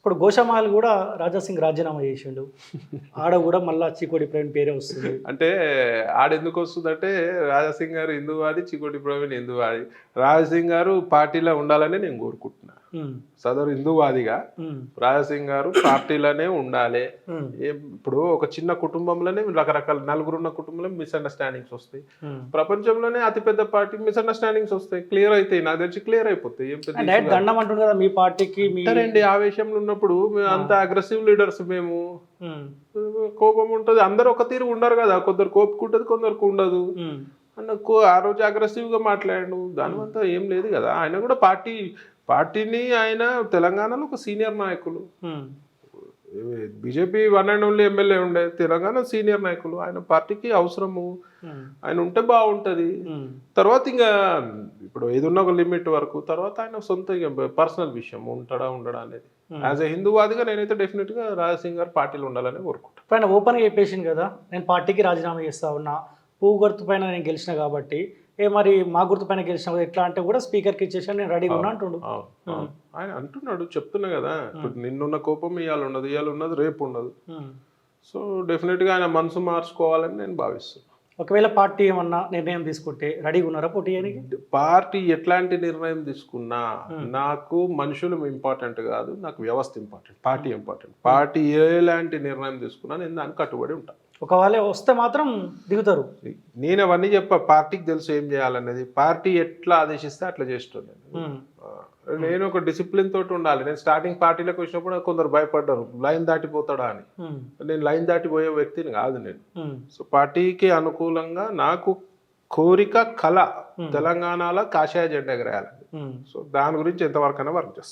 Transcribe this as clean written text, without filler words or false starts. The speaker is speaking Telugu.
ఇప్పుడు గోషామహల్ కూడా రాజాసింగ్ రాజీనామా చేసిండు. ఆడ కూడా మళ్ళా చికోడి ప్రవీణ్ పేరే వస్తుంది. అంటే ఆడెందుకు వస్తుందంటే రాజాసింగ్ గారు హిందూవాది, చికోటి ప్రవీణ్ హిందూవాది. రాజాసింగ్ గారు పార్టీలో ఉండాలని నేను కోరుకుంటున్నా. ఉమ్, సదరు హిందూవాదిగా ఉమ్, రాజాసింగ్ గారు పార్టీలోనే ఉండాలి. ఉమ్, ఇప్పుడు ఒక చిన్న కుటుంబంలోనే రకరకాల నలుగురున్న కుటుంబంలో మిస్అండర్స్టాండింగ్స్ వస్తాయి. ఉమ్. ప్రపంచంలోనే అతిపెద్ద పార్టీ మిస్అండర్స్టాండింగ్స్ వస్తాయి, క్లియర్ అవుతాయి. నాకు తెలిసి క్లియర్ అయిపోతాయి. ఏం పెద్ద డైరెక్ట్ issue కాదు. దండం అంటుంది కదా మీ పార్టీకి మీ. అంటారండి ఆవేశంలో ఉన్నప్పుడు మేము అంత అగ్రెసివ్ లీడర్స్ మేము. ఉమ్, కోపం ఉంటుంది, అందరు ఒక తీరు ఉండరు కదా, కొందరు కోపుకుంటది కొందరికి ఉండదు. ఉమ్, అన్న ఆ రోజు అగ్రెసివ్ గా మాట్లాడాడు, దానివంతా ఏం లేదు కదా. ఆయన కూడా పార్టీని ఆయన తెలంగాణలో ఒక సీనియర్ నాయకులు. Um, BJP one and only MLA ఉండే, తెలంగాణ సీనియర్ నాయకులు. ఆయన పార్టీకి అవసరము, ఉమ్, ఆయన ఉంటే బాగుంటది. ఉమ్, తర్వాత ఇంకా ఇప్పుడు ఏదున్న ఒక లిమిట్ వరకు, తర్వాత ఆయన సొంత పర్సనల్ విషయం ఉంటాడా ఉండడా అనేది. యాజ్ ఎ హిందూవాదిగా నేనైతే డెఫినెట్ గా రాజాసింగ్ గారు పార్టీలో ఉండాలని కోరుకుంటాను. ఇప్పుడు ఆయన ఓపెన్గా చెప్పేసింది కదా, నేను పార్టీకి రాజీనామా చేస్తా ఉన్నా, పువ్వు గుర్తు పైన నేను గెలిచిన కాబట్టి మరి మా గుర్తు పైన గెలిచిన కదా ఎట్లా అంటే కూడా స్పీకర్కి ఇచ్చేసాను, నేను రెడీగా ఉన్నా అంటుండు. ఆయన అంటున్నాడు, చెప్తున్నా కదా. ఇప్పుడు నిన్నున్న కోపం ఇవాళ ఉన్నది రేపు ఉండదు. ఉమ్. సో డెఫినెట్గా ఆయన మనసు మార్చుకోవాలని నేను భావిస్తున్నాను. ఒకవేళ పార్టీ ఏమన్నా నిర్ణయం తీసుకుంటే రెడీగా ఉన్నారా పోటీ చేయడానికి? పార్టీ ఎట్లాంటి నిర్ణయం తీసుకున్నా నాకు మనుషులు ఇంపార్టెంట్ కాదు, నాకు వ్యవస్థ ఇంపార్టెంట్, పార్టీ ఇంపార్టెంట్. పార్టీ ఎలాంటి నిర్ణయం తీసుకున్నా నేను దానికి కట్టుబడి ఉంటాను. ఒకవేళ వస్తే మాత్రం దిగుతారు. నేను అవన్నీ పార్టీకి తెలుసు ఏం చేయాలనేది. పార్టీ ఎట్లా ఆదేశిస్తే అట్లా చేస్తున్నాను. నేను ఒక డిసిప్లిన్ తోటి ఉండాలి. నేను స్టార్టింగ్ పార్టీలోకి వచ్చినప్పుడు కొందరు భయపడ్డారు, లైన్ దాటిపోతాడా అని. నేను లైన్ దాటిపోయే వ్యక్తిని కాదు నేను. సో పార్టీకి అనుకూలంగా నాకు కోరిక, కళ తెలంగాణలో కాషాయ జెండా ఎగరేయాలి. సో దాని గురించి ఎంతవరకైనా వర్క్ చేస్తాను.